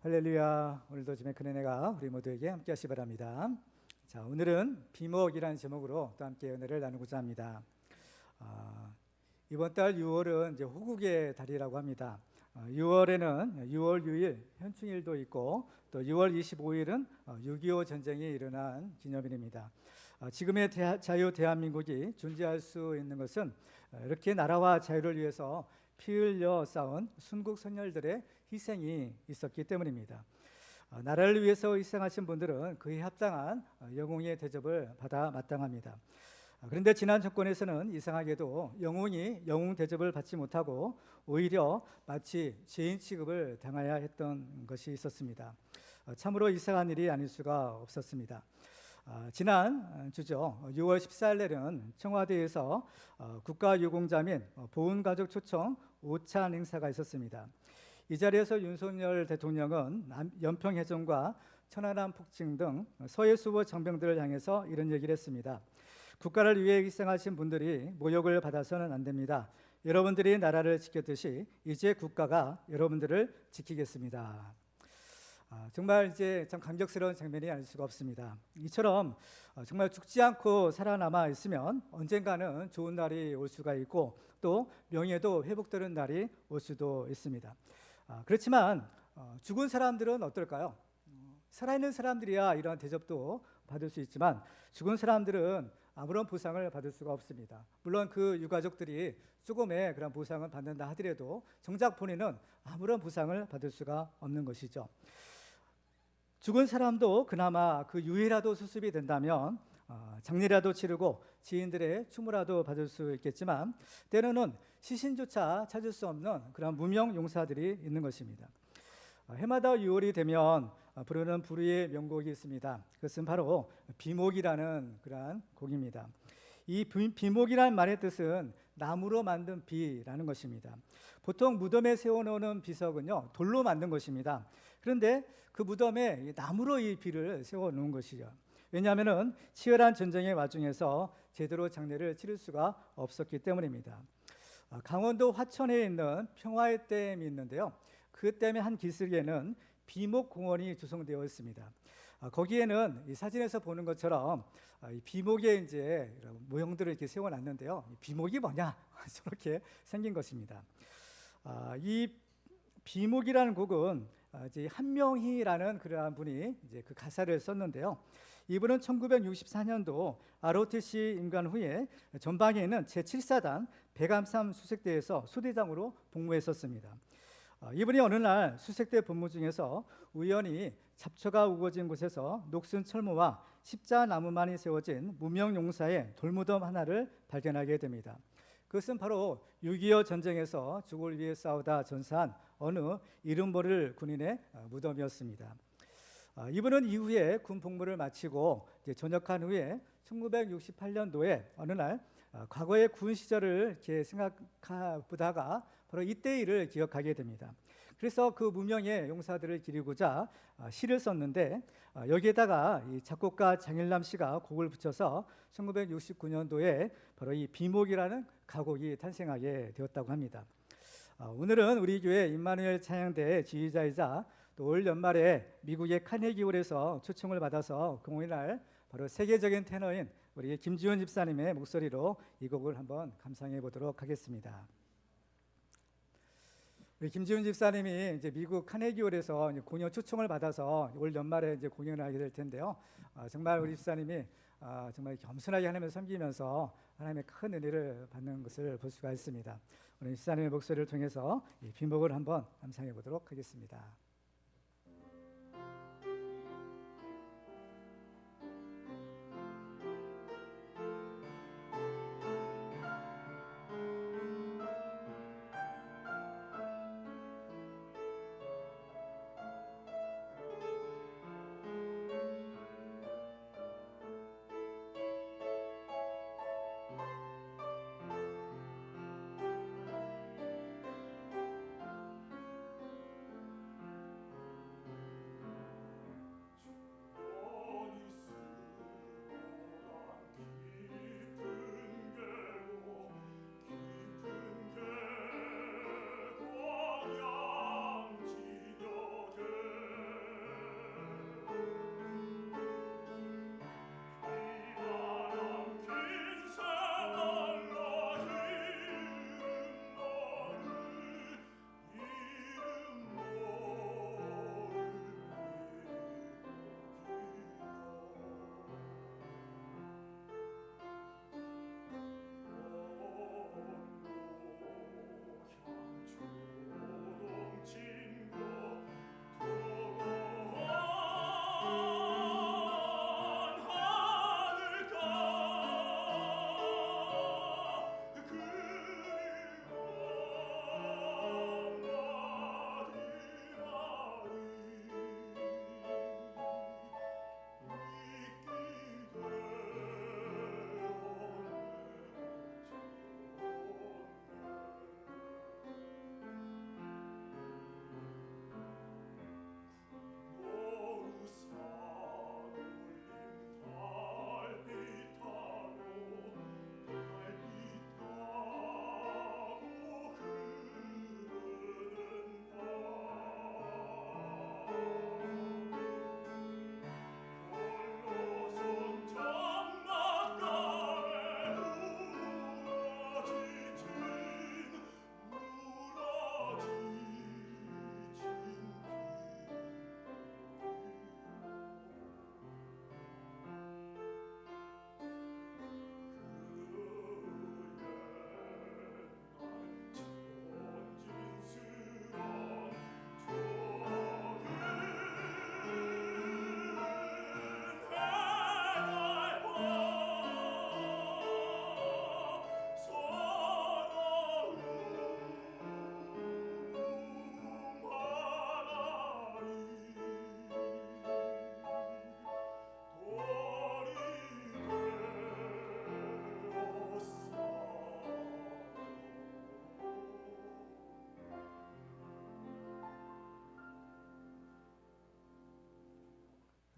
할렐루야. 오늘도 주님의 큰 은혜가 우리 모두에게 함께 하시 바랍니다. 자, 오늘은 비목이라는 제목으로 또 함께 은혜를 나누고자 합니다. 이번 달 6월은 이제 호국의 달이라고 합니다. 6월에는 6월 6일 현충일도 있고 또 6월 25일은 6.25 전쟁이 일어난 기념일입니다. 지금의 자유 대한민국이 존재할 수 있는 것은 이렇게 나라와 자유를 위해서 피 흘려 싸운 순국 선열들의 희생이 있었기 때문입니다. 나라를 위해서 희생하신 분들은 그에 합당한 영웅의 대접을 받아 마땅합니다. 그런데 지난 정권에서는 이상하게도 영웅이 영웅 대접을 받지 못하고 오히려 마치 죄인 취급을 당해야 했던 것이 있었습니다. 참으로 이상한 일이 아닐 수가 없었습니다. 지난 주죠. 6월 14일에는 청와대에서 국가유공자 및 보훈가족 초청 오찬 행사가 있었습니다. 이 자리에서 윤석열 대통령은 연평해전과 천안함 폭증 등 서해 수보 장병들을 향해서 이런 얘기를 했습니다. 국가를 위해 희생하신 분들이 모욕을 받아서는 안 됩니다. 여러분들이 나라를 지켰듯이 이제 국가가 여러분들을 지키겠습니다. 정말 이제 참 감격스러운 장면이 아닐 수가 없습니다. 이처럼 정말 죽지 않고 살아남아 있으면 언젠가는 좋은 날이 올 수가 있고 또 명예도 회복되는 날이 올 수도 있습니다. 그렇지만 죽은 사람들은 어떨까요? 살아있는 사람들이야 이런 대접도 받을 수 있지만 죽은 사람들은 아무런 보상을 받을 수가 없습니다. 물론 그 유가족들이 조금의 그런 보상을 받는다 하더라도 정작 본인은 아무런 보상을 받을 수가 없는 것이죠. 죽은 사람도 그나마 그 유해라도 수습이 된다면 장례라도 치르고 지인들의 추모라도 받을 수 있겠지만 때로는 시신조차 찾을 수 없는 그런 무명 용사들이 있는 것입니다. 해마다 6월이 되면 부르는 불후의 명곡이 있습니다. 그것은 바로 비목이라는 그러한 곡입니다. 이 비목이라는 말의 뜻은 나무로 만든 비라는 것입니다. 보통 무덤에 세워놓는 비석은요 돌로 만든 것입니다. 그런데 그 무덤에 나무로 이 비를 세워놓은 것이죠. 왜냐하면 치열한 전쟁의 와중에서 제대로 장례를 치를 수가 없었기 때문입니다. 강원도 화천에 있는 평화의 댐이 있는데요. 그 댐의 한 기슭에는 비목공원이 조성되어 있습니다. 거기에는 이 사진에서 보는 것처럼 이 비목에 이제 모형들을 이렇게 세워놨는데요. 이 비목이 뭐냐? 저렇게 생긴 것입니다. 이 비목이라는 곡은 이제 한명희라는 그러한 분이 이제 그 가사를 썼는데요. 이분은 1964년도 ROTC 임관 후에 전방에 있는 제7사단 백암삼 수색대에서 소대장으로 복무했었습니다. 이분이 어느 날 수색대 근무 중에서 우연히 잡초가 우거진 곳에서 녹슨 철모와 십자나무만이 세워진 무명용사의 돌무덤 하나를 발견하게 됩니다. 그것은 바로 6.25 전쟁에서 죽을 위해 싸우다 전사한 어느 이름 모를 군인의 무덤이었습니다. 이분은 이후에 군 복무를 마치고 전역한 후에 1968년도에 어느 날 과거의 군 시절을 이렇게 생각해보다가 바로 이때 일을 기억하게 됩니다. 그래서 그 무명의 용사들을 기리고자 시를 썼는데 여기에다가 이 작곡가 장일남 씨가 곡을 붙여서 1969년도에 바로 이 비목이라는 가곡이 탄생하게 되었다고 합니다. 오늘은 우리 교회 임마누엘 찬양대 지휘자이자 또 올 연말에 미국의 카네기홀에서 초청을 받아서 공연할 바로 세계적인 테너인 우리 김지훈 집사님의 목소리로 이 곡을 한번 감상해 보도록 하겠습니다. 우리 김지훈 집사님이 이제 미국 카네기홀에서 공연 초청을 받아서 올 연말에 이제 공연을 하게 될 텐데요. 정말 우리 집사님이 정말 겸손하게 하나님을 섬기면서 하나님의 큰 은혜를 받는 것을 볼 수가 있습니다. 오늘 집사님의 목소리를 통해서 이 비목을 한번 감상해 보도록 하겠습니다.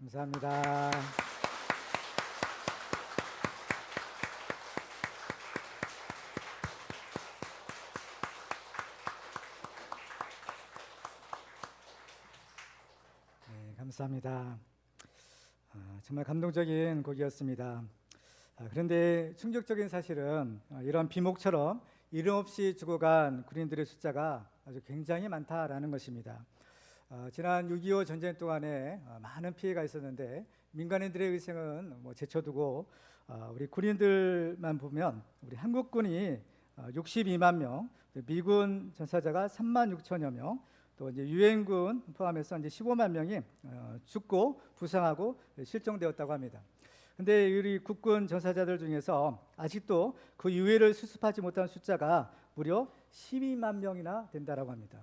감사합니다. 네, 감사합니다. 정말 감동적인 곡이었습니다. 그런데 충격적인 사실은 이런 비목처럼 이름 없이 죽어간 군인들의 숫자가 아주 굉장히 많다라는 것입니다. 지난 6.25 전쟁 동안에 많은 피해가 있었는데 민간인들의 희생은 제쳐두고 우리 군인들만 보면 우리 한국군이 62만 명, 미군 전사자가 3만 6천여 명, 또 이제 유엔군 포함해서 이제 15만 명이 죽고 부상하고 실종되었다고 합니다. 근데 우리 국군 전사자들 중에서 아직도 그 유해를 수습하지 못한 숫자가 무려 12만 명이나 된다라고 합니다.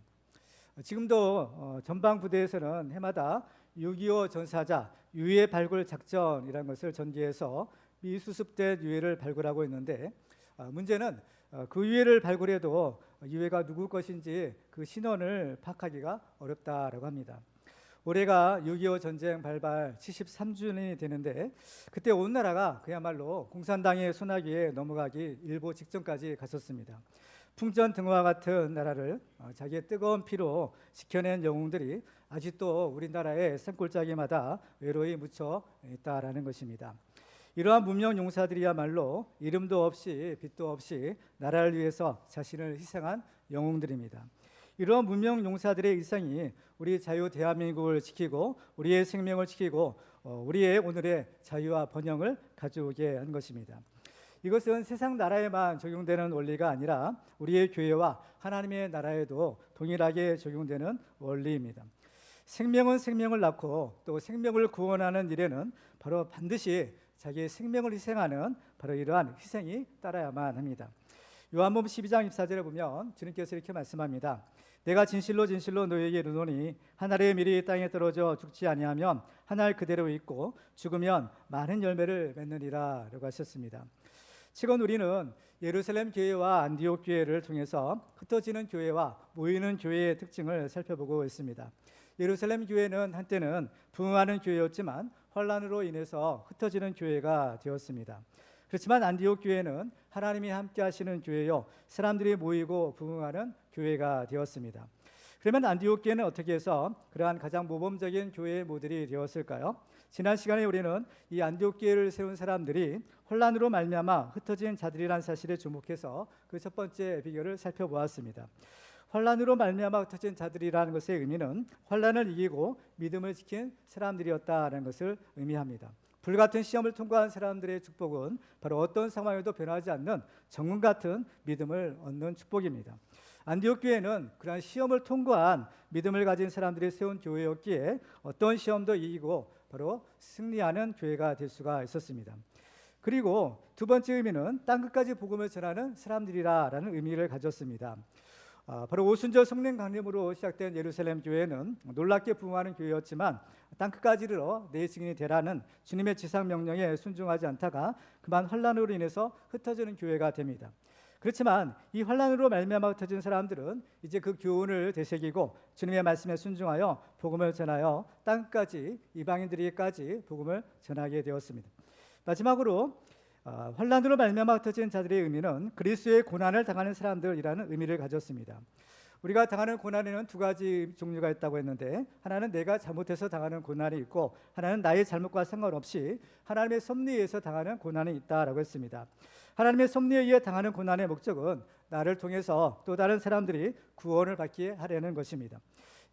지금도 전방 부대에서는 해마다 6.25 전사자 유해 발굴 작전이라는 것을 전개해서 미수습된 유해를 발굴하고 있는데 문제는 그 유해를 발굴해도 유해가 누구 것인지 그 신원을 파악하기가 어렵다라고 합니다. 올해가 6.25 전쟁 발발 73주년이 되는데 그때 온 나라가 그야말로 공산당의 소나기에 넘어가기 일보 직전까지 갔었습니다. 풍전등화와 같은 나라를 자기의 뜨거운 피로 지켜낸 영웅들이 아직도 우리나라의 산골짜기마다 외로이 묻혀 있다라는 것입니다. 이러한 문명 용사들이야말로 이름도 없이 빛도 없이 나라를 위해서 자신을 희생한 영웅들입니다. 이러한 문명 용사들의 일상이 우리 자유 대한민국을 지키고 우리의 생명을 지키고 우리의 오늘의 자유와 번영을 가져오게 한 것입니다. 이것은 세상 나라에만 적용되는 원리가 아니라 우리의 교회와 하나님의 나라에도 동일하게 적용되는 원리입니다. 생명은 생명을 낳고 또 생명을 구원하는 일에는 바로 반드시 자기의 생명을 희생하는 바로 이러한 희생이 따라야만 합니다. 요한복음 12장 24절에 보면 주님께서 이렇게 말씀합니다. 내가 진실로 진실로 너희에게 이르노니 한 알의 밀이 땅에 떨어져 죽지 아니하면 한 알 그대로 있고 죽으면 많은 열매를 맺느니라 라고 하셨습니다. 최근 우리는 예루살렘 교회와 안디옥 교회를 통해서 흩어지는 교회와 모이는 교회의 특징을 살펴보고 있습니다. 예루살렘 교회는 한때는 부흥하는 교회였지만 혼란으로 인해서 흩어지는 교회가 되었습니다. 그렇지만 안디옥 교회는 하나님이 함께 하시는 교회요 사람들이 모이고 부흥하는 교회가 되었습니다. 그러면 안디옥 교회는 어떻게 해서 그러한 가장 모범적인 교회의 모델이 되었을까요? 지난 시간에 우리는 이 안디옥 교회를 세운 사람들이 혼란으로 말미암아 흩어진 자들이라는 사실에 주목해서 그 첫 번째 비결을 살펴보았습니다. 혼란으로 말미암아 흩어진 자들이라는 것의 의미는 혼란을 이기고 믿음을 지킨 사람들이었다는 것을 의미합니다. 불같은 시험을 통과한 사람들의 축복은 바로 어떤 상황에도 변하지 않는 정금 같은 믿음을 얻는 축복입니다. 안디옥 교회는 그러한 시험을 통과한 믿음을 가진 사람들이 세운 교회였기에 어떤 시험도 이기고 바로 승리하는 교회가 될 수가 있었습니다. 그리고 두 번째 의미는 땅끝까지 복음을 전하는 사람들이라는 의미를 가졌습니다. 바로 오순절 성령 강림으로 시작된 예루살렘 교회는 놀랍게 부흥하는 교회였지만 땅끝까지 이르러 내 증인이 되라는 주님의 지상 명령에 순종하지 않다가 그만 혼란으로 인해서 흩어지는 교회가 됩니다. 그렇지만 이 혼란으로 말미암아 흩어진 사람들은 이제 그 교훈을 되새기고 주님의 말씀에 순종하여 복음을 전하여 땅까지 이방인들에게까지 복음을 전하게 되었습니다. 마지막으로 혼란으로 말미암아 흩어진 자들의 의미는 그리스도의 고난을 당하는 사람들이라는 의미를 가졌습니다. 우리가 당하는 고난에는 두 가지 종류가 있다고 했는데 하나는 내가 잘못해서 당하는 고난이 있고 하나는 나의 잘못과 상관없이 하나님의 섭리에 의해서 당하는 고난이 있다라고 했습니다. 하나님의 섭리에 의해 당하는 고난의 목적은 나를 통해서 또 다른 사람들이 구원을 받게 하려는 것입니다.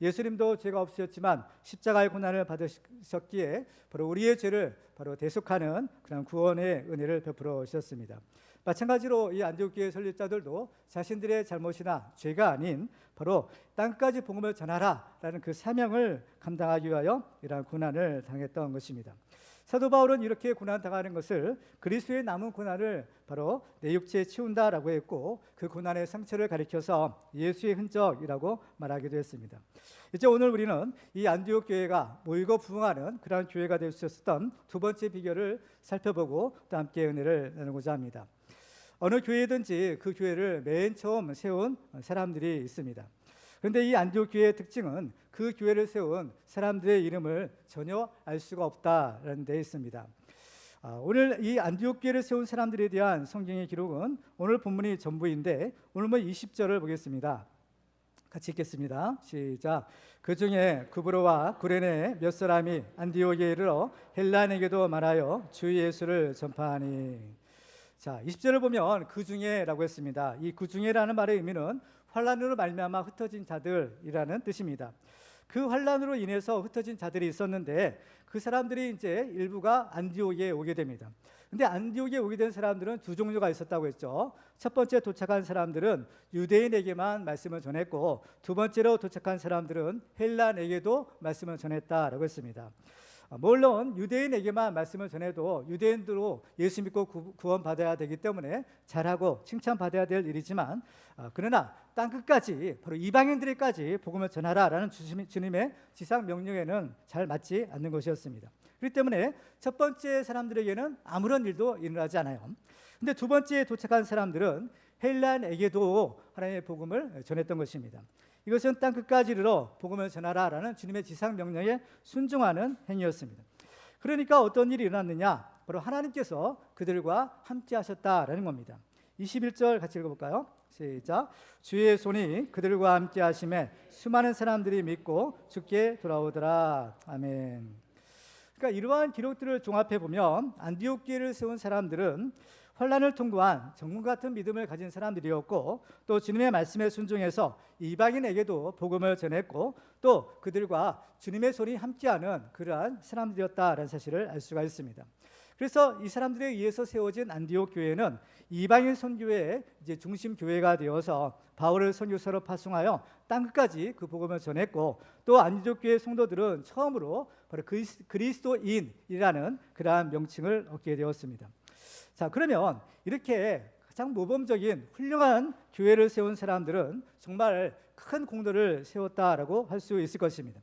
예수님도 죄가 없으셨지만 십자가의 고난을 받으셨기에 바로 우리의 죄를 바로 대속하는 그런 구원의 은혜를 베풀어 주셨습니다. 마찬가지로 이 안디옥 교회 설립자들도 자신들의 잘못이나 죄가 아닌 바로 땅까지 복음을 전하라라는 그 사명을 감당하기 위하여 이러한 고난을 당했던 것입니다. 사도 바울은 이렇게 고난 당하는 것을 그리스도의 남은 고난을 바로 내 육체에 치운다라고 했고 그 고난의 상처를 가리켜서 예수의 흔적이라고 말하기도 했습니다. 이제 오늘 우리는 이 안디옥 교회가 모이고 부흥하는 그러한 교회가 될 수 있었던 두 번째 비결을 살펴보고 또 함께 은혜를 나누고자 합니다. 어느 교회든지 그 교회를 맨 처음 세운 사람들이 있습니다. 그런데 이 안디옥 교회의 특징은 그 교회를 세운 사람들의 이름을 전혀 알 수가 없다라는 데 있습니다. 오늘 이 안디옥 교회를 세운 사람들에 대한 성경의 기록은 오늘 본문이 전부인데 오늘 20절을 보겠습니다. 같이 읽겠습니다. 시작. 그 중에 구브로와 구레네 몇 사람이 안디옥에 이르러 헬라인에게도 말하여 주 예수를 전파하니. 자, 20절을 보면 그 중에라고 했습니다. 이 그 중에라는 말의 의미는 환란으로 말미암아 흩어진 자들이라는 뜻입니다. 그 환란으로 인해서 흩어진 자들이 있었는데 그 사람들이 이제 일부가 안디옥에 오게 됩니다. 근데 안디옥에 오게 된 사람들은 두 종류가 있었다고 했죠. 첫 번째 도착한 사람들은 유대인에게만 말씀을 전했고 두 번째로 도착한 사람들은 헬라인에게도 말씀을 전했다라고 했습니다. 물론 유대인에게만 말씀을 전해도 유대인들로 예수 믿고 구원받아야 되기 때문에 잘하고 칭찬받아야 될 일이지만 그러나 땅끝까지 바로 이방인들에게까지 복음을 전하라라는 주님의 지상 명령에는 잘 맞지 않는 것이었습니다. 그렇기 때문에 첫 번째 사람들에게는 아무런 일도 일어나지 않아요. 근데 두 번째에 도착한 사람들은 헬라인에게도 하나님의 복음을 전했던 것입니다. 이것은 땅끝까지 이르러 복음을 전하라라는 주님의 지상 명령에 순종하는 행위였습니다. 그러니까 어떤 일이 일어났느냐? 바로 하나님께서 그들과 함께 하셨다라는 겁니다. 21절 같이 읽어볼까요? 시작. 주의 손이 그들과 함께 하심에 수많은 사람들이 믿고 주께 돌아오더라. 아멘. 그러니까 이러한 기록들을 종합해 보면 안디옥 교회를 세운 사람들은 환란을 통과한 정금 같은 믿음을 가진 사람들이었고 또 주님의 말씀에 순종해서 이방인에게도 복음을 전했고 또 그들과 주님의 손이 함께하는 그러한 사람들이었다라는 사실을 알 수가 있습니다. 그래서 이 사람들에 의해서 세워진 안디옥 교회는 이방인 선교의 이제 중심 교회가 되어서 바울을 선교사로 파송하여 땅끝까지 그 복음을 전했고 또 안디옥 교회 성도들은 처음으로 바로 그리스도인이라는 그러한 명칭을 얻게 되었습니다. 자, 그러면 이렇게 가장 모범적인 훌륭한 교회를 세운 사람들은 정말 큰 공로를 세웠다라고 할 수 있을 것입니다.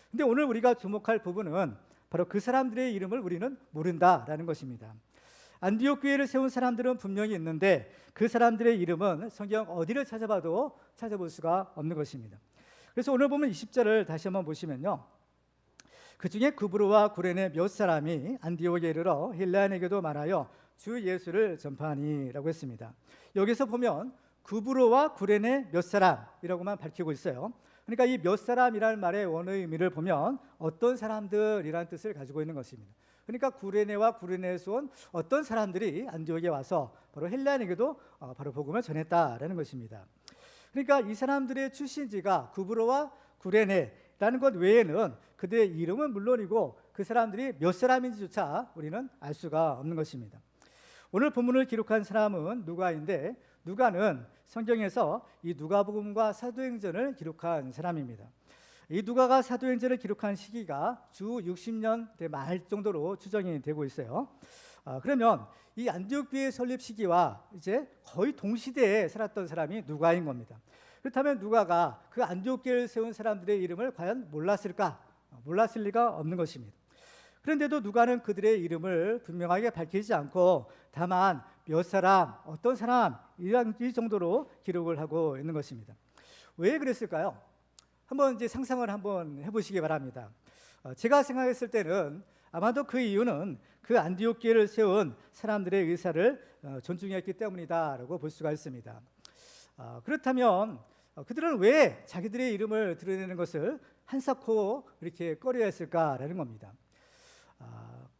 근데 오늘 우리가 주목할 부분은 바로 그 사람들의 이름을 우리는 모른다라는 것입니다. 안디옥 교회를 세운 사람들은 분명히 있는데 그 사람들의 이름은 성경 어디를 찾아봐도 찾아볼 수가 없는 것입니다. 그래서 오늘 보면 20절을 다시 한번 보시면요. 그 중에 구브로와 구레네 몇 사람이 안디옥에 이르러 헬라인에게도 말하여 주 예수를 전파하니라고 했습니다. 여기서 보면 구브로와 구레네 몇 사람이라고만 밝히고 있어요. 그러니까 이 몇 사람이라는 말의 원어의 의미를 보면 어떤 사람들이라는 뜻을 가지고 있는 것입니다. 그러니까 구레네와 구레네에서 온 어떤 사람들이 안디옥에 와서 바로 헬라인에게도 바로 복음을 전했다라는 것입니다. 그러니까 이 사람들의 출신지가 구브로와 구레네라는 것 외에는 그들의 이름은 물론이고 그 사람들이 몇 사람인지조차 우리는 알 수가 없는 것입니다. 오늘 본문을 기록한 사람은 누가인데 누가는 성경에서 이 누가복음과 사도행전을 기록한 사람입니다. 이 누가가 사도행전을 기록한 시기가 주 60년대 말 정도로 추정이 되고 있어요. 그러면 이 안디옥 교회 설립 시기와 이제 거의 동시대에 살았던 사람이 누가인 겁니다. 그렇다면 누가가 그 안디옥 교회를 세운 사람들의 이름을 과연 몰랐을까? 몰랐을 리가 없는 것입니다. 그런데도 누가는 그들의 이름을 분명하게 밝히지 않고 다만 몇 사람, 어떤 사람 이 정도로 기록을 하고 있는 것입니다. 왜 그랬을까요? 한번 이제 상상을 한번 해보시기 바랍니다. 제가 생각했을 때는 아마도 그 이유는 그 안디옥 교회를 세운 사람들의 의사를 존중했기 때문이다라고 볼 수가 있습니다. 그렇다면 그들은 왜 자기들의 이름을 드러내는 것을 한사코 이렇게 꺼려했을까라는 겁니다.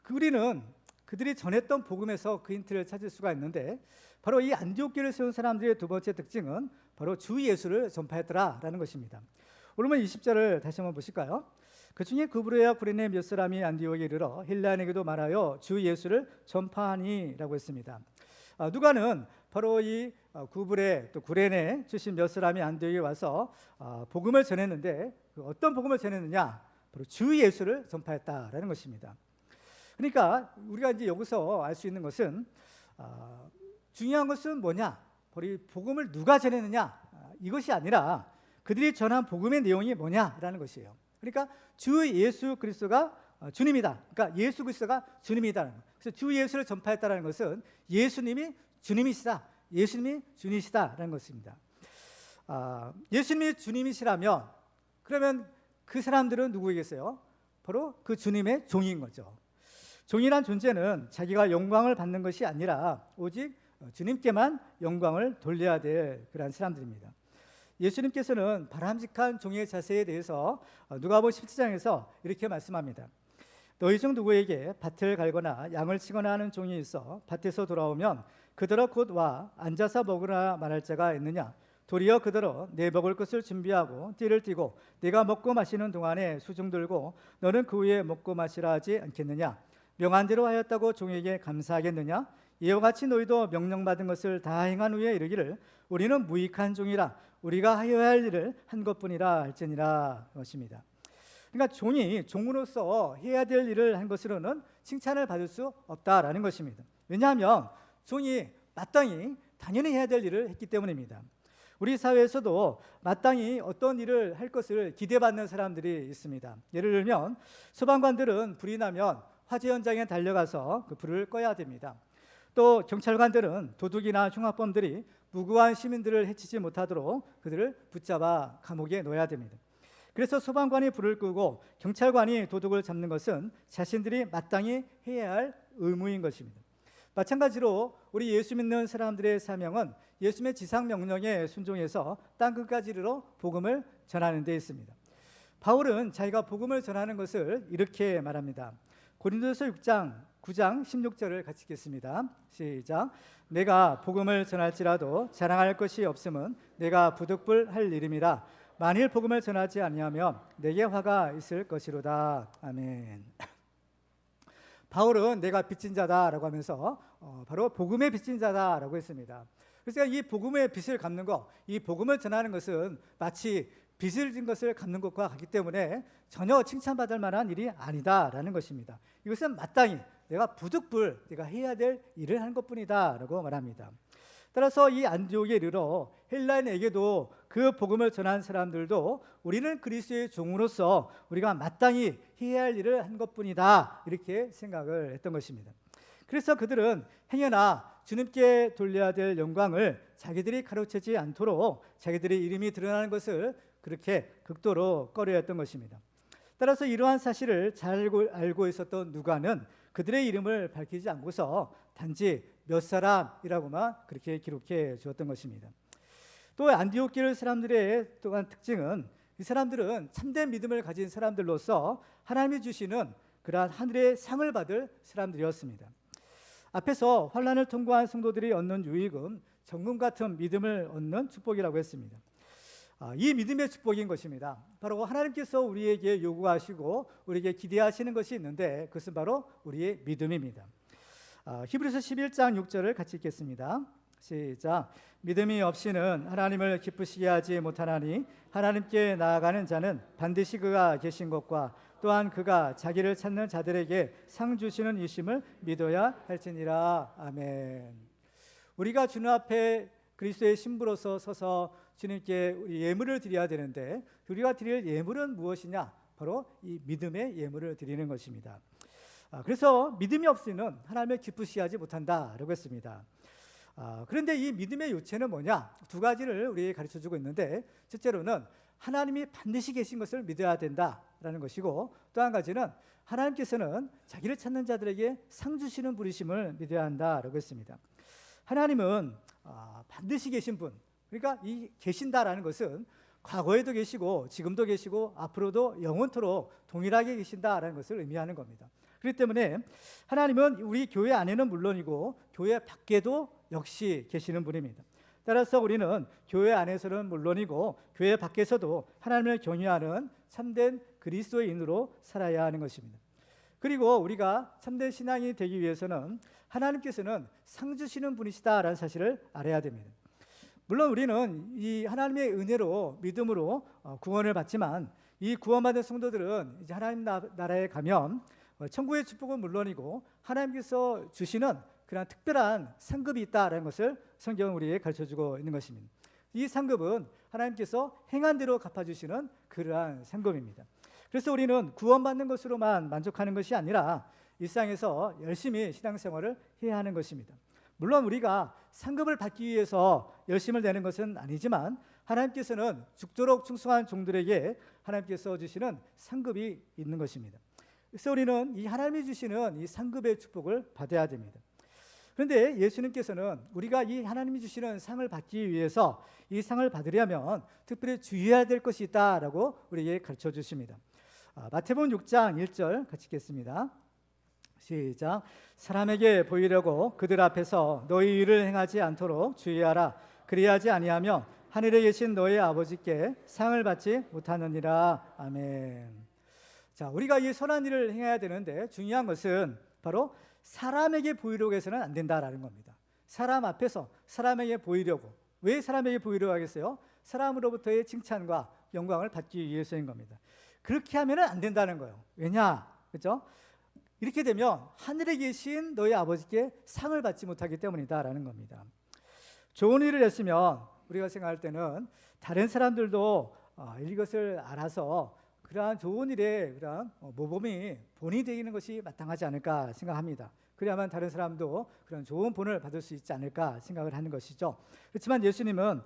우리는 그들이 전했던 복음에서 그 힌트를 찾을 수가 있는데 바로 이 안디옥 교회를 세운 사람들의 두 번째 특징은 바로 주 예수를 전파했더라라는 것입니다. 오늘 20절을 다시 한번 보실까요? 그 중에 구브로와 구레네 몇 사람이 안디옥에 이르러 헬라인에게도 말하여 주 예수를 전파하니라고 했습니다. 누가는 바로 이 구브레 또 구레네 출신 몇 사람이 안디옥에 와서 복음을 전했는데 어떤 복음을 전했느냐? 바로 주 예수를 전파했다라는 것입니다. 그러니까 우리가 이제 여기서 알 수 있는 것은 중요한 것은 뭐냐? 바로 이 복음을 누가 전했느냐? 이것이 아니라 그들이 전한 복음의 내용이 뭐냐라는 것이에요. 그러니까 주 예수 그리스도가 주님이다. 그러니까 예수 그리스도가 주님이다. 그래서 주 예수를 전파했다라는 것은 예수님이 주님이시다. 예수님이 주님이시다라는 것입니다. 예수님이 주님이시라면 그러면 그 사람들은 누구이겠어요? 바로 그 주님의 종인 거죠. 종이란 존재는 자기가 영광을 받는 것이 아니라 오직 주님께만 영광을 돌려야 될 그런 사람들입니다. 예수님께서는 바람직한 종의 자세에 대해서 누가복음 17장에서 이렇게 말씀합니다. 너희 중 누구에게 밭을 갈거나 양을 치거나 하는 종이 있어 밭에서 돌아오면 그대로 곧 와 앉아서 먹으라 말할 자가 있느냐? 도리어 그대로 내 먹을 것을 준비하고 띠를 띠고 내가 먹고 마시는 동안에 수중 들고 너는 그 후에 먹고 마시라 하지 않겠느냐? 명한대로 하였다고 종에게 감사하겠느냐? 이와 같이 너희도 명령받은 것을 다 행한 후에 이르기를 우리는 무익한 종이라 우리가 하여야 할 일을 한 것뿐이라 할지니라 것입니다. 그러니까 종이 종으로서 해야 될 일을 한 것으로는 칭찬을 받을 수 없다라는 것입니다. 왜냐하면 종이 마땅히 당연히 해야 될 일을 했기 때문입니다. 우리 사회에서도 마땅히 어떤 일을 할 것을 기대받는 사람들이 있습니다. 예를 들면 소방관들은 불이 나면 화재 현장에 달려가서 그 불을 꺼야 됩니다. 또 경찰관들은 도둑이나 흉악범들이 무고한 시민들을 해치지 못하도록 그들을 붙잡아 감옥에 넣어야 됩니다. 그래서 소방관이 불을 끄고 경찰관이 도둑을 잡는 것은 자신들이 마땅히 해야 할 의무인 것입니다. 마찬가지로 우리 예수 믿는 사람들의 사명은 예수님의 지상 명령에 순종해서 땅 끝까지 이르러 복음을 전하는 데 있습니다. 바울은 자기가 복음을 전하는 것을 이렇게 말합니다. 고린도서 6장 9장 16절을 같이 읽겠습니다. 시작. 내가 복음을 전할지라도 자랑할 것이 없음은 내가 부득불할 일임이라. 만일 복음을 전하지 아니하면 내게 화가 있을 것이로다. 아멘. 바울은 내가 빚진 자다라고 하면서 바로 복음의 빚진 자다라고 했습니다. 그래서 이 복음의 빚을 갚는 것, 이 복음을 전하는 것은 마치 빚을 진 것을 갚는 것과 같기 때문에 전혀 칭찬받을 만한 일이 아니다라는 것입니다. 이것은 마땅히 내가 부득불 내가 해야 될 일을 한 것뿐이다라고 말합니다. 따라서 이 안디옥에 이르러 헬라인에게도 그 복음을 전한 사람들도 우리는 그리스도의 종으로서 우리가 마땅히 해야 할 일을 한 것뿐이다 이렇게 생각을 했던 것입니다. 그래서 그들은 행여나 주님께 돌려야 될 영광을 자기들이 가로채지 않도록 자기들의 이름이 드러나는 것을 그렇게 극도로 꺼려했던 것입니다. 따라서 이러한 사실을 잘 알고 있었던 누가는 그들의 이름을 밝히지 않고서 단지 몇 사람이라고만 그렇게 기록해 주었던 것입니다. 또 안디옥 교회 사람들의 또한 특징은 이 사람들은 참된 믿음을 가진 사람들로서 하나님이 주시는 그러한 하늘의 상을 받을 사람들이었습니다. 앞에서 환난을 통과한 성도들이 얻는 유익은 정금 같은 믿음을 얻는 축복이라고 했습니다. 이 믿음의 축복인 것입니다. 바로 하나님께서 우리에게 요구하시고 우리에게 기대하시는 것이 있는데 그것은 바로 우리의 믿음입니다. 히브리서 11장 6절을 같이 읽겠습니다. 시작. 믿음이 없이는 하나님을 기쁘시게 하지 못하나니 하나님께 나아가는 자는 반드시 그가 계신 것과 또한 그가 자기를 찾는 자들에게 상 주시는 이심을 믿어야 할지니라. 아멘. 우리가 주님 앞에 그리스도의 신부로서 서서 주님께 우리 예물을 드려야 되는데 우리가 드릴 예물은 무엇이냐? 바로 이 믿음의 예물을 드리는 것입니다. 그래서 믿음이 없이는 하나님을 기쁘시게 하지 못한다라고 했습니다. 그런데 이 믿음의 요체는 뭐냐? 두 가지를 우리에게 가르쳐주고 있는데 첫째로는 하나님이 반드시 계신 것을 믿어야 된다라는 것이고 또 한 가지는 하나님께서는 자기를 찾는 자들에게 상 주시는 분이심을 믿어야 한다라고 했습니다. 하나님은 반드시 계신 분, 그러니까 이 계신다라는 것은 과거에도 계시고 지금도 계시고 앞으로도 영원토록 동일하게 계신다라는 것을 의미하는 겁니다. 그렇기 때문에 하나님은 우리 교회 안에는 물론이고 교회 밖에도 역시 계시는 분입니다. 따라서 우리는 교회 안에서는 물론이고 교회 밖에서도 하나님을 경외하는 참된 그리스도인으로 살아야 하는 것입니다. 그리고 우리가 참된 신앙이 되기 위해서는 하나님께서는 상 주시는 분이시다라는 사실을 알아야 됩니다. 물론 우리는 이 하나님의 은혜로 믿음으로 구원을 받지만 이 구원받은 성도들은 이제 하나님 나라에 가면 천국의 축복은 물론이고 하나님께서 주시는 그런 특별한 상급이 있다라는 것을 성경은 우리에게 가르쳐주고 있는 것입니다. 이 상급은 하나님께서 행한 대로 갚아주시는 그러한 상급입니다. 그래서 우리는 구원받는 것으로만 만족하는 것이 아니라 일상에서 열심히 신앙생활을 해야 하는 것입니다. 물론 우리가 상급을 받기 위해서 열심을 내는 것은 아니지만 하나님께서는 죽도록 충성한 종들에게 하나님께서 주시는 상급이 있는 것입니다. 그래서 우리는 이 하나님이 주시는 이 상급의 축복을 받아야 됩니다. 그런데 예수님께서는 우리가 이 하나님이 주시는 상을 받기 위해서 이 상을 받으려면 특별히 주의해야 될 것이 있다라고 우리에게 가르쳐 주십니다. 마태복음 6장 1절 같이 읽겠습니다. 시작. 사람에게 보이려고 그들 앞에서 너희 일을 행하지 않도록 주의하라. 그리하지 아니하면 하늘에 계신 너희 아버지께 상을 받지 못하느니라. 아멘. 자, 우리가 이 선한 일을 행해야 되는데 중요한 것은 바로 사람에게 보이려고 해서는 안 된다라는 겁니다. 사람 앞에서 사람에게 보이려고. 왜 사람에게 보이려고 하겠어요? 사람으로부터의 칭찬과 영광을 받기 위해서인 겁니다. 그렇게 하면은 안 된다는 거예요. 왜냐? 그렇죠? 이렇게 되면 하늘에 계신 너희 아버지께 상을 받지 못하기 때문이다라는 겁니다. 좋은 일을 했으면 우리가 생각할 때는 다른 사람들도 이것을 알아서 그러한 좋은 일에 그러한 모범이 본이 되는 것이 마땅하지 않을까 생각합니다. 그래야만 다른 사람도 그런 좋은 본을 받을 수 있지 않을까 생각을 하는 것이죠. 그렇지만 예수님은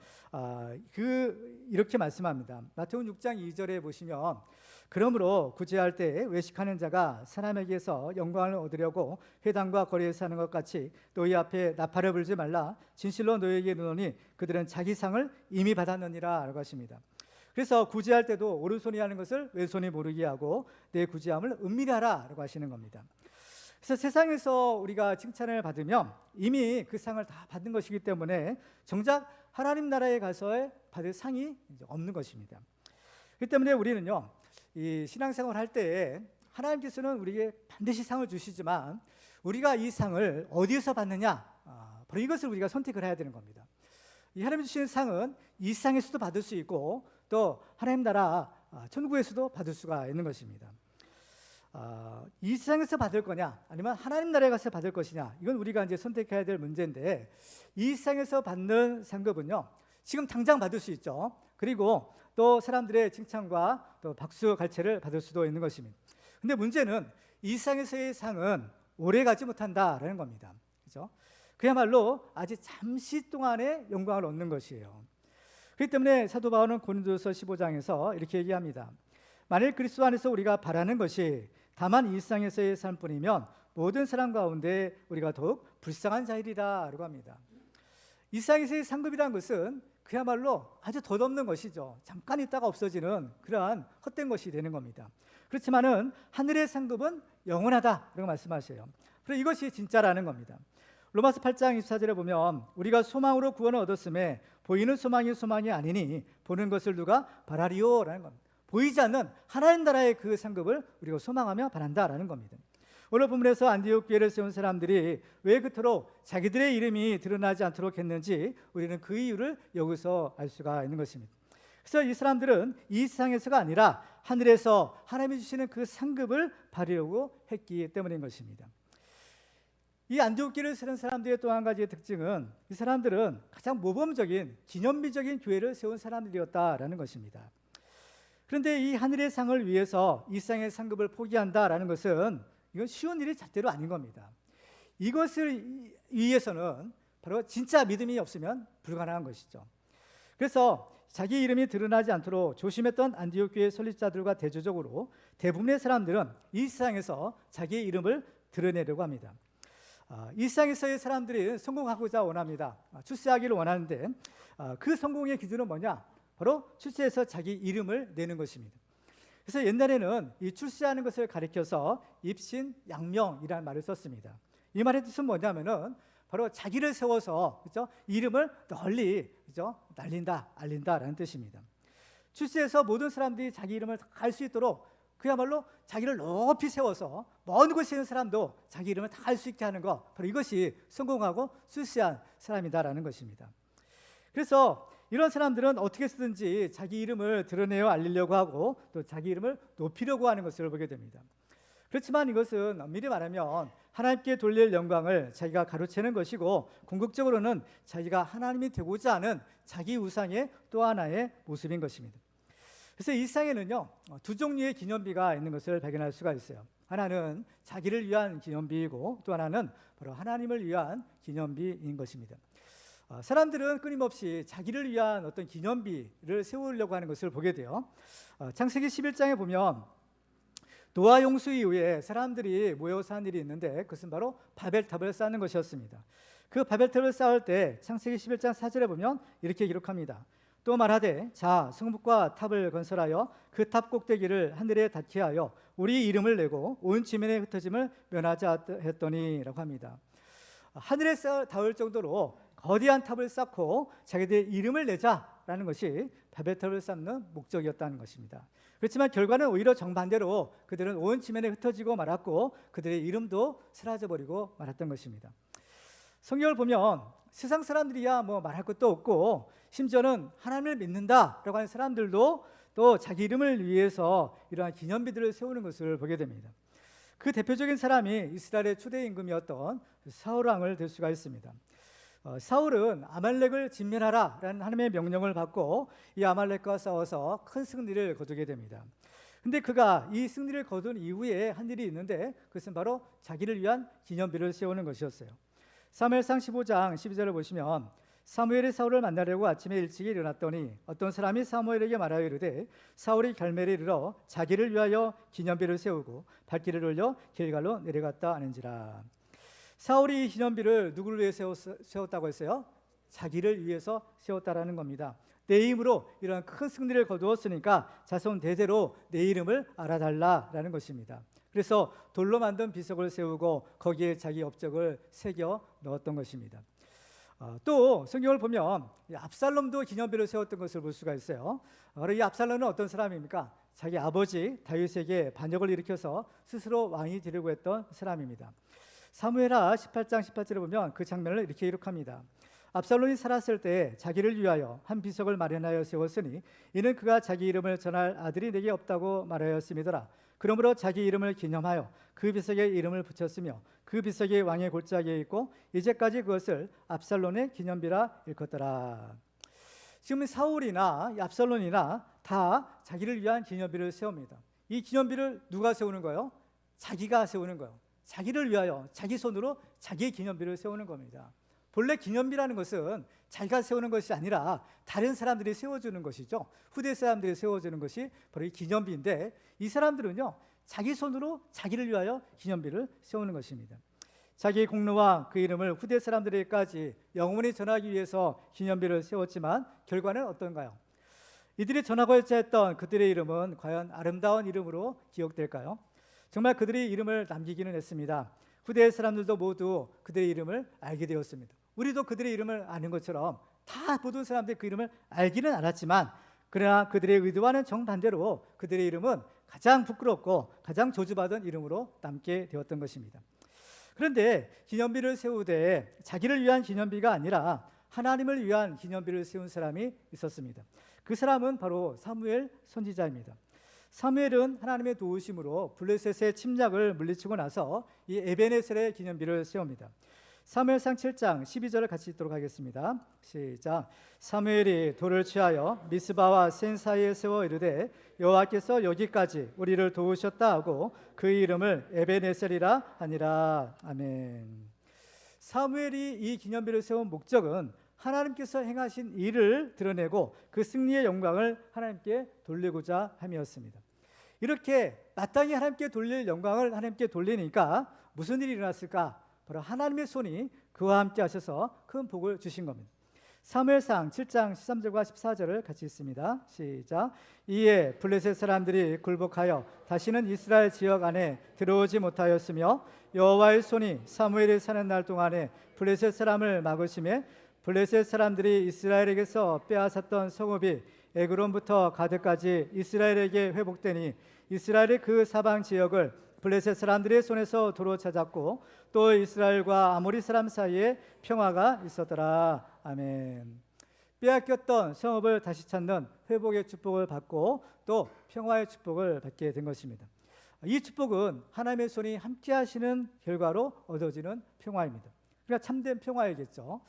이렇게 말씀합니다. 마태복음 6장 2절에 보시면 그러므로 구제할 때 외식하는 자가 사람에게서 영광을 얻으려고 회당과 거리에서 하는 것 같이 너희 앞에 나팔을 불지 말라. 진실로 너희에게 이르노니 그들은 자기 상을 이미 받았느니라 라고 하십니다. 그래서 구제할 때도 오른손이 하는 것을 왼손이 모르게 하고 내 구제함을 은밀히 하라라고 하시는 겁니다. 그래서 세상에서 우리가 칭찬을 받으면 이미 그 상을 다 받는 것이기 때문에 정작 하나님 나라에 가서 받을 상이 없는 것입니다. 그렇기 때문에 우리는요, 이 신앙생활 할 때에 하나님께서는 우리에게 반드시 상을 주시지만 우리가 이 상을 어디에서 받느냐, 바로 이것을 우리가 선택을 해야 되는 겁니다. 이 하나님 주시는 상은 이 세상에서도 받을 수 있고 또 하나님 나라 천국에서도 받을 수가 있는 것입니다. 이 세상에서 받을 거냐 아니면 하나님 나라에 가서 받을 것이냐, 이건 우리가 이제 선택해야 될 문제인데, 이 세상에서 받는 상급은요 지금 당장 받을 수 있죠. 그리고 또 사람들의 칭찬과 또 박수 갈채를 받을 수도 있는 것입니다. 근데 문제는 이 세상에서의 상은 오래 가지 못한다라는 겁니다. 그렇죠? 그야말로 아주 잠시 동안의 영광을 얻는 것이에요. 그렇기 때문에 사도 바울은 고린도서 15장에서 이렇게 얘기합니다. 만일 그리스도 안에서 우리가 바라는 것이 다만 이 세상에서의 삶뿐이면 모든 사람 가운데 우리가 더욱 불쌍한 자일이다 라고 합니다. 이 세상에서의 상급이라는 것은 그야말로 아주 덧없는 것이죠. 잠깐 있다가 없어지는 그러한 헛된 것이 되는 겁니다. 그렇지만은 하늘의 상급은 영원하다라고 말씀하셔요. 그래서 이것이 진짜라는 겁니다. 로마서 8장 24절에 보면 우리가 소망으로 구원을 얻었음에 보이는 소망이 아니니 보는 것을 누가 바라리오라는 겁니다. 보이지 않는 하나님 나라의 그 상급을 우리가 소망하며 바란다라는 겁니다. 오늘 본문에서 안디옥 교회를 세운 사람들이 왜 그토록 자기들의 이름이 드러나지 않도록 했는지 우리는 그 이유를 여기서 알 수가 있는 것입니다. 그래서 이 사람들은 이 세상에서가 아니라 하늘에서 하나님이 주시는 그 상급을 받으려고 했기 때문인 것입니다. 이 안디옥 교회를 세운 사람들의 또 한 가지의 특징은 이 사람들은 가장 모범적인 기념비적인 교회를 세운 사람들이었다라는 것입니다. 그런데 이 하늘의 상을 위해서 이 세상의 상급을 포기한다라는 것은 이건 쉬운 일이 절대로 아닌 겁니다. 이것을 위해서는 바로 진짜 믿음이 없으면 불가능한 것이죠. 그래서 자기 이름이 드러나지 않도록 조심했던 안디옥 교회 설립자들과 대조적으로 대부분의 사람들은 이 세상에서 자기의 이름을 드러내려고 합니다. 이 세상에서의 사람들이 성공하고자 원합니다. 출세하기를 원하는데 그 성공의 기준은 뭐냐? 바로 출세해서 자기 이름을 내는 것입니다. 그래서 옛날에는 이 출세하는 것을 가리켜서 입신양명이라는 말을 썼습니다. 이 말의 뜻은 뭐냐면은 바로 자기를 세워서, 그렇죠? 이름을 널리, 그렇죠? 알린다라는 뜻입니다. 출세해서 모든 사람들이 자기 이름을 다 알 수 있도록 그야말로 자기를 높이 세워서 먼 곳에 있는 사람도 자기 이름을 다 알 수 있게 하는 것, 바로 이것이 성공하고 출세한 사람이다라는 것입니다. 그래서 이런 사람들은 어떻게 쓰든지 자기 이름을 드러내어 알리려고 하고 또 자기 이름을 높이려고 하는 것을 보게 됩니다. 그렇지만 이것은 엄밀히 말하면 하나님께 돌릴 영광을 자기가 가로채는 것이고 궁극적으로는 자기가 하나님이 되고자 하는 자기 우상의 또 하나의 모습인 것입니다. 그래서 이 세상에는요 두 종류의 기념비가 있는 것을 발견할 수가 있어요. 하나는 자기를 위한 기념비이고 또 하나는 바로 하나님을 위한 기념비인 것입니다. 사람들은 끊임없이 자기를 위한 어떤 기념비를 세우려고 하는 것을 보게 돼요. 창세기 11장에 보면 노아 용수 이후에 사람들이 모여서 한 일이 있는데 그것은 바로 바벨탑을 쌓는 것이었습니다. 그 바벨탑을 쌓을 때 창세기 11장 4절에 보면 이렇게 기록합니다. 또 말하되 자 성읍과 탑을 건설하여 그 탑 꼭대기를 하늘에 닿게 하여 우리 이름을 내고 온 지면에 흩어짐을 면하자 했더니라고 합니다. 하늘에 닿을 정도로 거대한 탑을 쌓고 자기들의 이름을 내자라는 것이 바벨탑을 쌓는 목적이었다는 것입니다. 그렇지만 결과는 오히려 정반대로 그들은 온 지면에 흩어지고 말았고 그들의 이름도 사라져버리고 말았던 것입니다. 성경을 보면 세상 사람들이야 뭐 말할 것도 없고 심지어는 하나님을 믿는다라고 하는 사람들도 또 자기 이름을 위해서 이러한 기념비들을 세우는 것을 보게 됩니다. 그 대표적인 사람이 이스라엘의 초대 임금이었던 사울 왕을 들 수가 있습니다. 사울은 아말렉을 진멸하라라는 하나님의 명령을 받고 이 아말렉과 싸워서 큰 승리를 거두게 됩니다. 근데 그가 이 승리를 거둔 이후에 한 일이 있는데 그것은 바로 자기를 위한 기념비를 세우는 것이었어요. 사무엘상 15장 12절을 보시면 사무엘이 사울을 만나려고 아침에 일찍 일어났더니 어떤 사람이 사무엘에게 말하여 이르되 사울이 결매를 이르러 자기를 위하여 기념비를 세우고 발길을 올려 길갈로 내려갔다 하는지라. 사울이 이 기념비를 누구를 위해 세웠다고 했어요? 자기를 위해서 세웠다라는 겁니다. 내 힘으로 이런 큰 승리를 거두었으니까 자손 대대로 내 이름을 알아달라라는 것입니다. 그래서 돌로 만든 비석을 세우고 거기에 자기 업적을 새겨 넣었던 것입니다. 또 성경을 보면 압살롬도 기념비를 세웠던 것을 볼 수가 있어요. 바로 이 압살롬은 어떤 사람입니까? 자기 아버지 다윗에게 반역을 일으켜서 스스로 왕이 되려고 했던 사람입니다. 사무엘하 18장 18절에 보면 그 장면을 이렇게 기록합니다. 압살롬이 살았을 때 자기를 위하여 한 비석을 마련하여 세웠으니 이는 그가 자기 이름을 전할 아들이 내게 없다고 말하였음이더라. 그러므로 자기 이름을 기념하여 그 비석에 이름을 붙였으며 그 비석이 왕의 골짜기에 있고 이제까지 그것을 압살롬의 기념비라 일컫더라. 지금 사울이나 압살롬이나 다 자기를 위한 기념비를 세웁니다. 이 기념비를 누가 세우는 거예요? 자기가 세우는 거예요. 자기를 위하여 자기 손으로 자기의 기념비를 세우는 겁니다. 본래 기념비라는 것은 자기가 세우는 것이 아니라 다른 사람들이 세워주는 것이죠. 후대 사람들이 세워주는 것이 바로 이 기념비인데 이 사람들은요 자기 손으로 자기를 위하여 기념비를 세우는 것입니다. 자기의 공로와 그 이름을 후대 사람들에게까지 영원히 전하기 위해서 기념비를 세웠지만 결과는 어떤가요? 이들이 전하고자 했던 그들의 이름은 과연 아름다운 이름으로 기억될까요? 정말 그들의 이름을 남기기는 했습니다. 후대의 사람들도 모두 그들의 이름을 알게 되었습니다. 우리도 그들의 이름을 아는 것처럼 다 모든 사람들이 그 이름을 알기는 않았지만 그러나 그들의 의도와는 정반대로 그들의 이름은 가장 부끄럽고 가장 저주받은 이름으로 남게 되었던 것입니다. 그런데 기념비를 세우되 자기를 위한 기념비가 아니라 하나님을 위한 기념비를 세운 사람이 있었습니다. 그 사람은 바로 사무엘 선지자입니다. 사무엘은 하나님의 도우심으로 블레셋의 침략을 물리치고 나서 이 에베네셀의 기념비를 세웁니다. 사무엘상 7장 12절을 같이 읽도록 하겠습니다. 시작. 사무엘이 돌을 취하여 미스바와 센 사이에 세워 이르되 여호와께서 여기까지 우리를 도우셨다 하고 그 이름을 에베네셀이라 하니라. 아멘. 사무엘이 이 기념비를 세운 목적은 하나님께서 행하신 일을 드러내고 그 승리의 영광을 하나님께 돌리고자 함이었습니다. 이렇게 마땅히 하나님께 돌릴 영광을 하나님께 돌리니까 무슨 일이 일어났을까? 바로 하나님의 손이 그와 함께 하셔서 큰 복을 주신 겁니다. 사무엘상 7장 13절과 14절을 같이 읽습니다. 시작. 이에 블레셋 사람들이 굴복하여 다시는 이스라엘 지역 안에 들어오지 못하였으며 여호와의 손이 사무엘이 사는 날 동안에 블레셋 사람을 막으심에 블레셋 사람들이 이스라엘에게서 빼앗았던 성읍이 에그론부터 가드까지 이스라엘에게 회복되니 이스라엘의 그 사방 지역을 블레셋 사람들의 손에서 도로 찾았고 또 이스라엘과 아모리 사람 사이에 평화가 있었더라. 아멘. 빼앗겼던 성읍을 다시 찾는 회복의 축복을 받고 또 평화의 축복을 받게 된 것입니다. 이 축복은 하나님의 손이 함께 하시는 결과로 얻어지는 평화입니다. 그러니까 참된 평화이겠죠.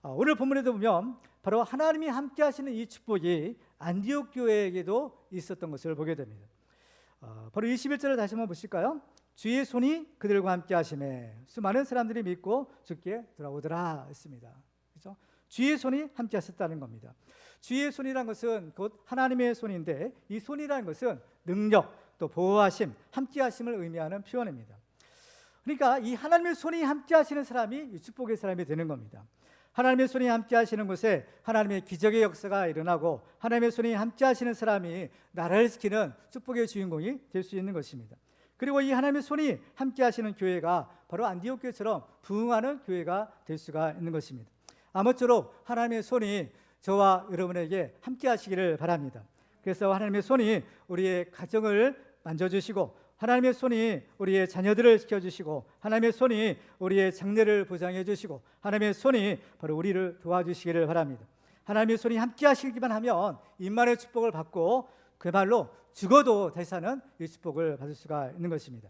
오늘 본문에도 보면 바로 하나님이 함께 하시는 이 축복이 안디옥 교회에게도 있었던 것을 보게 됩니다. 바로 21절을 다시 한번 보실까요? 주의 손이 그들과 함께 하심에 수많은 사람들이 믿고 주께 돌아오더라 했습니다. 그렇죠? 주의 손이 함께 하셨다는 겁니다. 주의 손이라는 것은 곧 하나님의 손인데, 이 손이라는 것은 능력, 또 보호하심, 함께 하심을 의미하는 표현입니다. 그러니까 이 하나님의 손이 함께 하시는 사람이 축복의 사람이 되는 겁니다. 하나님의 손이 함께 하시는 곳에 하나님의 기적의 역사가 일어나고, 하나님의 손이 함께 하시는 사람이 나라를 지키는 축복의 주인공이 될 수 있는 것입니다. 그리고 이 하나님의 손이 함께 하시는 교회가 바로 안디옥 교회처럼 부흥하는 교회가 될 수가 있는 것입니다. 아무쪼록 하나님의 손이 저와 여러분에게 함께 하시기를 바랍니다. 그래서 하나님의 손이 우리의 가정을 만져주시고, 하나님의 손이 우리의 자녀들을 지켜주시고, 하나님의 손이 우리의 장래를 보장해 주시고, 하나님의 손이 바로 우리를 도와주시기를 바랍니다. 하나님의 손이 함께 하시기만 하면 임만의 축복을 받고 그야말로 죽어도 다시 사는 이 축복을 받을 수가 있는 것입니다.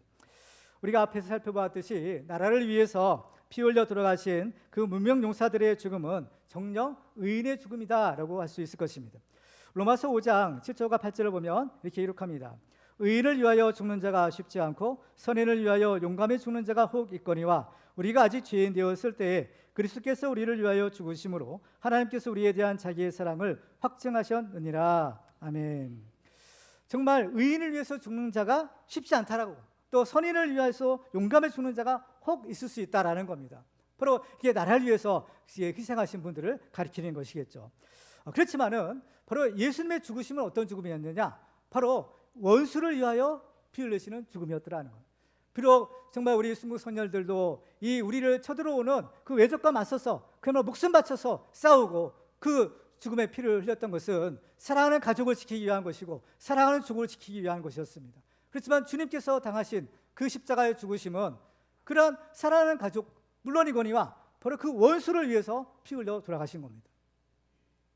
우리가 앞에서 살펴보았듯이 나라를 위해서 피 흘려 돌아가신 그 무명 용사들의 죽음은 정녕 의인의 죽음이다라고 할 수 있을 것입니다. 로마서 5장 7절과 8절을 보면 이렇게 기록합니다. 의인을 위하여 죽는 자가 쉽지 않고 선인을 위하여 용감히 죽는 자가 혹 있거니와, 우리가 아직 죄인 되었을 때에 그리스도께서 우리를 위하여 죽으심으로 하나님께서 우리에 대한 자기의 사랑을 확증하셨느니라. 아멘. 정말 의인을 위해서 죽는 자가 쉽지 않다라고, 또 선인을 위해서 용감히 죽는 자가 혹 있을 수 있다라는 겁니다. 바로 이게 나라를 위해서 희생하신 분들을 가리키는 것이겠죠. 그렇지만은 바로 예수님의 죽으심은 어떤 죽음이었느냐? 바로 원수를 위하여 피 흘리시는 죽음이었더라는 거예요. 비록 정말 우리 순국 선열들도 이 우리를 쳐들어오는 그 외적과 맞서서 그야말로 목숨 바쳐서 싸우고 그 죽음의 피를 흘렸던 것은 사랑하는 가족을 지키기 위한 것이고, 사랑하는 종을 지키기 위한 것이었습니다. 그렇지만 주님께서 당하신 그 십자가의 죽으심은 그런 사랑하는 가족 물론이거니와 바로 그 원수를 위해서 피 흘려 돌아가신 겁니다.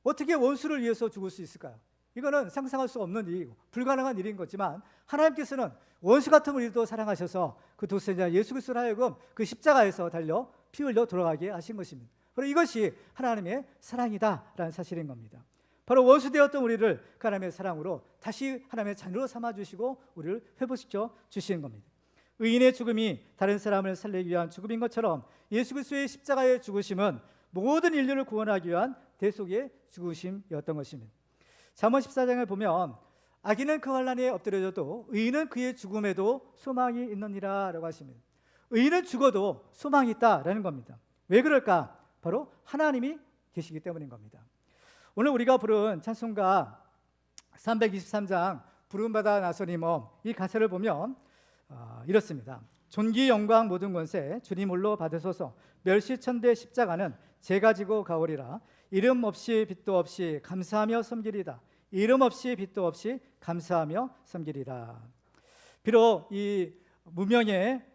어떻게 원수를 위해서 죽을 수 있을까요? 이거는 상상할 수 없는 일이고 불가능한 일인 거지만, 하나님께서는 원수 같은 우리도 사랑하셔서 그 독생자 예수 그리스도를 하여금 그 십자가에서 달려 피 흘려 돌아가게 하신 것입니다. 바로 이것이 하나님의 사랑이다라는 사실인 겁니다. 바로 원수 되었던 우리를 그 하나님의 사랑으로 다시 하나님의 자녀로 삼아주시고 우리를 회복시켜 주시는 겁니다. 의인의 죽음이 다른 사람을 살리기 위한 죽음인 것처럼 예수 그리스도의 십자가의 죽으심은 모든 인류를 구원하기 위한 대속의 죽으심이었던 것입니다. 잠언 14장을 보면 악인은 그 환난에 엎드려져도 의인은 그의 죽음에도 소망이 있느니라 라고 하십니다. 의인은 죽어도 소망이 있다라는 겁니다. 왜 그럴까? 바로 하나님이 계시기 때문인 겁니다. 오늘 우리가 부른 찬송가 323장 부름받아 나서리멈, 이 가사를 보면 이렇습니다. 존귀 영광 모든 권세 주님 홀로 받으소서. 멸시천대 십자가는 제가 지고 가오리라. 이름 없이 빛도 없이 감사하며 섬기리다. 이름 없이 빛도 없이 감사하며 섬기리라. 비록 이 무명의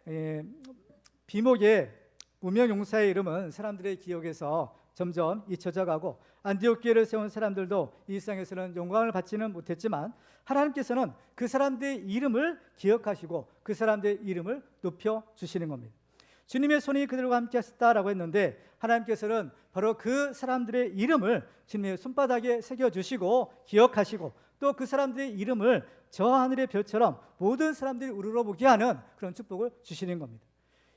비목의 무명 용사의 이름은 사람들의 기억에서 점점 잊혀져 가고, 안디옥 교회를 세운 사람들도 이 세상에서는 영광을 받지는 못했지만, 하나님께서는 그 사람들의 이름을 기억하시고 그 사람들의 이름을 높여 주시는 겁니다. 주님의 손이 그들과 함께 하셨다라고 했는데, 하나님께서는 바로 그 사람들의 이름을 주님의 손바닥에 새겨주시고 기억하시고, 또 그 사람들의 이름을 저 하늘의 별처럼 모든 사람들이 우러러보게 하는 그런 축복을 주시는 겁니다.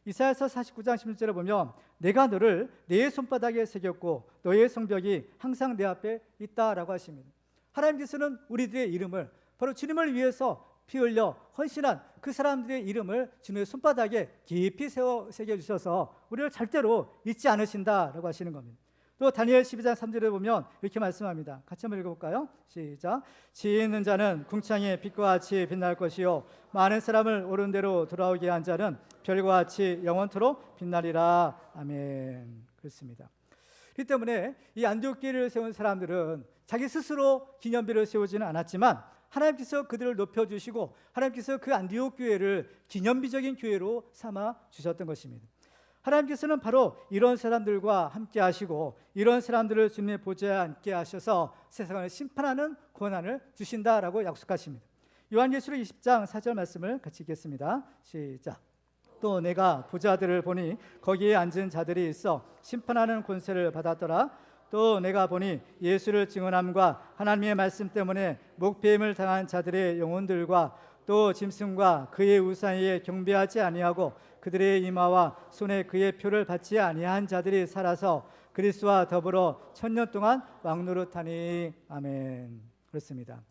이사야서 49장 16절에 보면 내가 너를 내 손바닥에 새겼고 너의 성벽이 항상 내 앞에 있다라고 하십니다. 하나님께서는 우리들의 이름을 바로 주님을 위해서 피 흘려 헌신한 그 사람들의 이름을 주님의 손바닥에 깊이 새겨주셔서 우리를 절대로 잊지 않으신다라고 하시는 겁니다. 또 다니엘 12장 3절에 보면 이렇게 말씀합니다. 같이 한번 읽어볼까요? 시작. 지혜 있는 자는 궁창의 빛과 같이 빛날 것이요 많은 사람을 옳은 대로 돌아오게 한 자는 별과 같이 영원토록 빛나리라. 아멘. 그렇습니다. 그렇기 때문에 이 안디옥 교회를 세운 사람들은 자기 스스로 기념비를 세우지는 않았지만 하나님께서 그들을 높여주시고 하나님께서 그 안디옥 교회를 기념비적인 교회로 삼아 주셨던 것입니다. 하나님께서는 바로 이런 사람들과 함께 하시고 이런 사람들을 주님의 보좌에 앉게 하셔서 세상을 심판하는 권한을 주신다라고 약속하십니다. 요한계시록 20장 4절 말씀을 같이 읽겠습니다. 시작. 또 내가 보좌들을 보니 거기에 앉은 자들이 있어 심판하는 권세를 받았더라. 또 내가 보니 예수를 증언함과 하나님의 말씀 때문에 목배임을 당한 자들의 영혼들과 또 짐승과 그의 우상에게 경배하지 아니하고 그들의 이마와 손에 그의 표를 받지 아니한 자들이 살아서 그리스도와 더불어 1000년 동안 왕노릇하니. 아멘. 그렇습니다.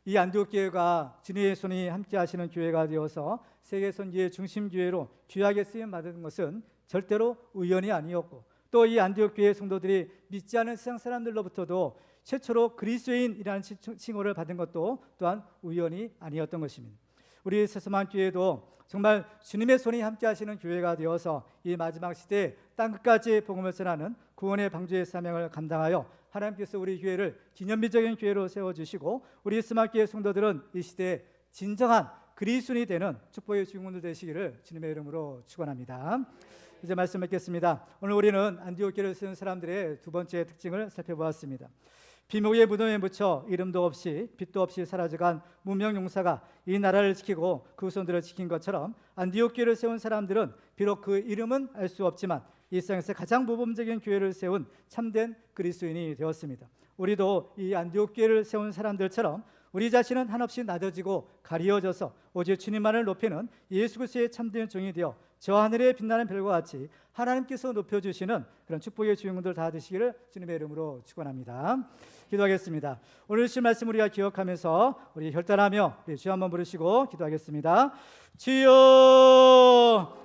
이 안디옥 교회가 주님의 손이 함께 하시는 교회가 되어서 세계 선지의 중심 교회로 귀하게 쓰임 받은 것은 절대로 우연이 아니었고, 또 이 안디옥 교회 성도들이 믿지 않은 세상 사람들로부터도 최초로 그리스도인이라는 칭호를 받은 것도 또한 우연이 아니었던 것입니다. 우리 세서만 교회도 정말 주님의 손이 함께 하시는 교회가 되어서 이 마지막 시대에 땅끝까지 복음을 전하는 구원의 방주의 사명을 감당하여 하나님께서 우리 교회를 기념비적인 교회로 세워주시고, 우리 스마트교회 성도들은 이 시대에 진정한 그리스도인이 되는 축복의 주인공들 되시기를 주님의 이름으로 축원합니다. 이제 말씀 맺겠습니다. 오늘 우리는 안디옥 교회를 쓰는 사람들의 두 번째 특징을 살펴보았습니다. 비목의 무덤에 묻혀 이름도 없이 빛도 없이 사라져간 무명 용사가 이 나라를 지키고 그 후손들을 지킨 것처럼, 안디옥 교회를 세운 사람들은 비록 그 이름은 알 수 없지만 이 세상에서 가장 모범적인 교회를 세운 참된 그리스도인이 되었습니다. 우리도 이 안디옥 교회를 세운 사람들처럼 우리 자신은 한없이 낮아지고 가리워져서 오직 주님만을 높이는 예수 그리스도의 참된 종이 되어 저 하늘에 빛나는 별과 같이 하나님께서 높여주시는 그런 축복의 주인공들 다 되시기를 주님의 이름으로 축원합니다. 기도하겠습니다. 오늘 주신 말씀 우리가 기억하면서 우리 혈단하며 주여 한번 부르시고 기도하겠습니다. 주여